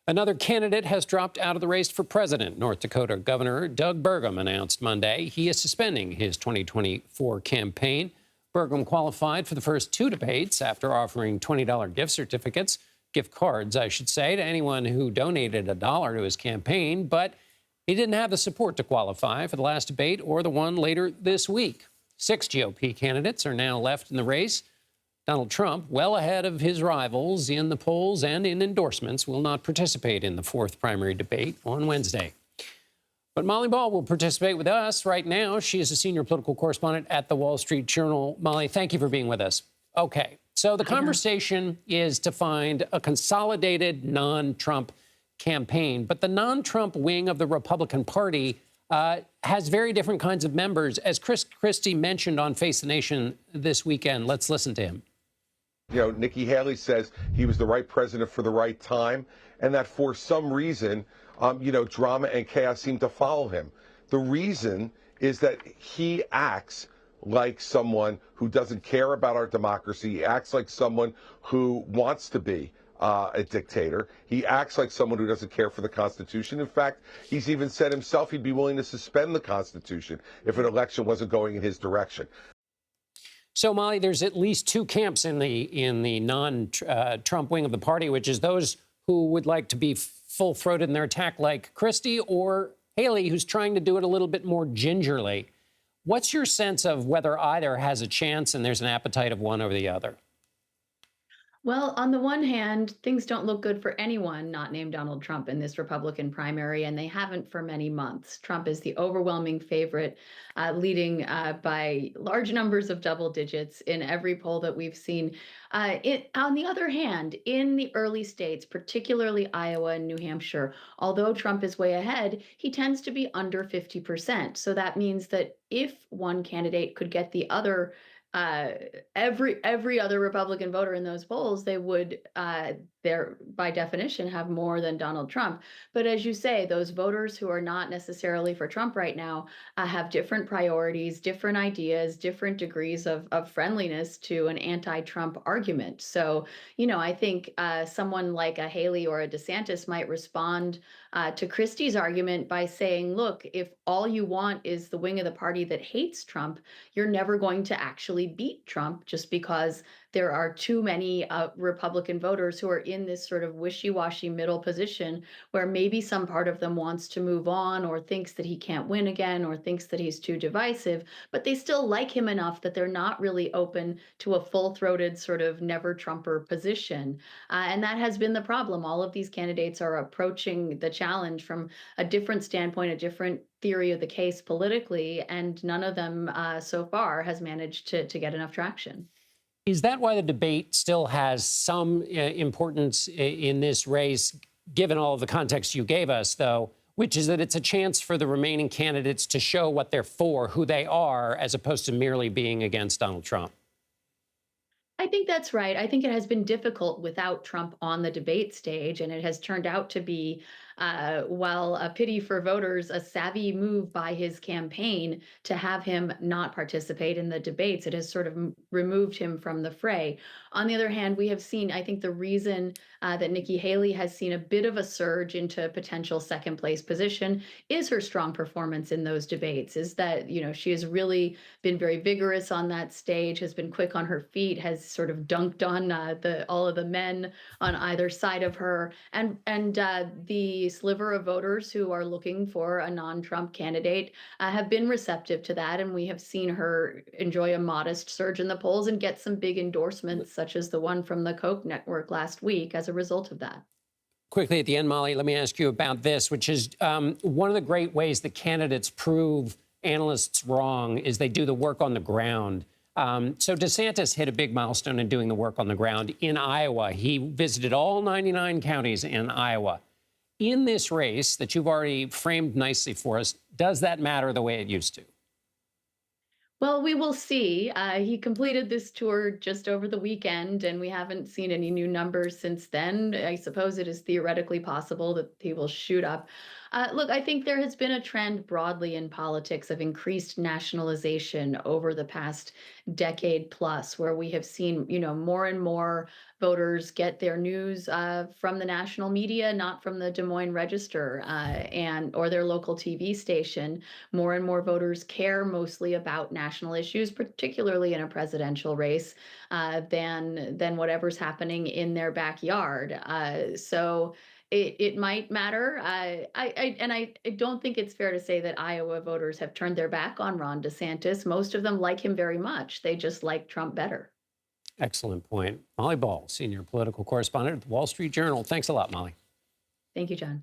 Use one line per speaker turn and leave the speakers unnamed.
Another candidate has dropped out of the race for president. North Dakota Governor Doug Burgum announced Monday he is suspending his 2024 campaign. Burgum qualified for the first two debates after offering $20 gift cards, I should say, to anyone who donated $1 to his campaign, but he didn't have the support to qualify for the last debate or the one later this week. 6 GOP candidates are now left in the race. Donald Trump, well ahead of his rivals in the polls and in endorsements, will not participate in the fourth primary debate on Wednesday. But Molly Ball will participate with us right now. She is a senior political correspondent at the Wall Street Journal. Molly, thank you for being with us. Okay, so the conversation is to find a consolidated non-Trump campaign, but the non-Trump wing of the Republican Party has very different kinds of members. As Chris Christie mentioned on Face the Nation this weekend, let's listen to him.
You know, Nikki Haley says he was the right president for the right time, and that for some reason, drama and chaos seem to follow him. The reason is that he acts like someone who doesn't care about our democracy. He acts like someone who wants to be a dictator. He acts like someone who doesn't care for the Constitution. In fact, he's even said himself he'd be willing to suspend the Constitution if an election wasn't going in his direction.
So, Molly, there's at least two camps in the non-Trump wing of the party, which is those who would like to be full-throated in their attack like Christie, or Haley, who's trying to do it a little bit more gingerly. What's your sense of whether either has a chance and there's an appetite of one over the other?
Well, on the one hand, things don't look good for anyone not named Donald Trump in this Republican primary, and they haven't for many months. Trump is the overwhelming favorite, leading by large numbers of double digits in every poll that we've seen. On the other hand, in the early states, particularly Iowa and New Hampshire, although Trump is way ahead, he tends to be under 50%. So that means that if one candidate could get the other every other Republican voter in those polls, they would, by definition, have more than Donald Trump. But as you say, those voters who are not necessarily for Trump right now have different priorities, different ideas, different degrees of friendliness to an anti-Trump argument. So, I think someone like a Haley or a DeSantis might respond to Christie's argument by saying, look, if all you want is the wing of the party that hates Trump, you're never going to actually beat Trump just because there are too many Republican voters who are in this sort of wishy-washy middle position where maybe some part of them wants to move on or thinks that he can't win again or thinks that he's too divisive, but they still like him enough that they're not really open to a full-throated sort of never-Trumper position. And that has been the problem. All of these candidates are approaching the challenge from a different standpoint, a different theory of the case politically, and none of them so far has managed to get enough traction.
Is that why the debate still has some importance in this race, given all of the context you gave us, though, which is that it's a chance for the remaining candidates to show what they're for, who they are, as opposed to merely being against Donald Trump?
I think that's right. I think it has been difficult without Trump on the debate stage, and it has turned out to be, while a pity for voters, a savvy move by his campaign to have him not participate in the debates. It has sort of removed him from the fray. On the other hand, we have seen, I think the reason that Nikki Haley has seen a bit of a surge into a potential second place position is her strong performance in those debates, is that, she has really been very vigorous on that stage, has been quick on her feet, has sort of dunked on all of the men on either side of her, and the sliver of voters who are looking for a non-Trump candidate have been receptive to that, and we have seen her enjoy a modest surge in the polls and get some big endorsements, such as the one from the Koch network last week, as a result of that.
Quickly at the end, Molly, let me ask you about this, which is one of the great ways that candidates prove analysts wrong is they do the work on the ground. So DeSantis hit a big milestone in doing the work on the ground in Iowa. He visited all 99 counties in Iowa. In this race that you've already framed nicely for us, does that matter the way it used to?
Well, we will see. He completed this tour just over the weekend, and we haven't seen any new numbers since then. I suppose it is theoretically possible that he will shoot up. Look, I think there has been a trend broadly in politics of increased nationalization over the past decade plus, where we have seen, more and more voters get their news from the national media, not from the Des Moines Register or their local TV station. More and more voters care mostly about national issues, particularly in a presidential race, than whatever's happening in their backyard. So it might matter. I don't think it's fair to say that Iowa voters have turned their back on Ron DeSantis. Most of them like him very much. They just like Trump better.
Excellent point. Molly Ball, senior political correspondent at the Wall Street Journal. Thanks a lot, Molly.
Thank you, John.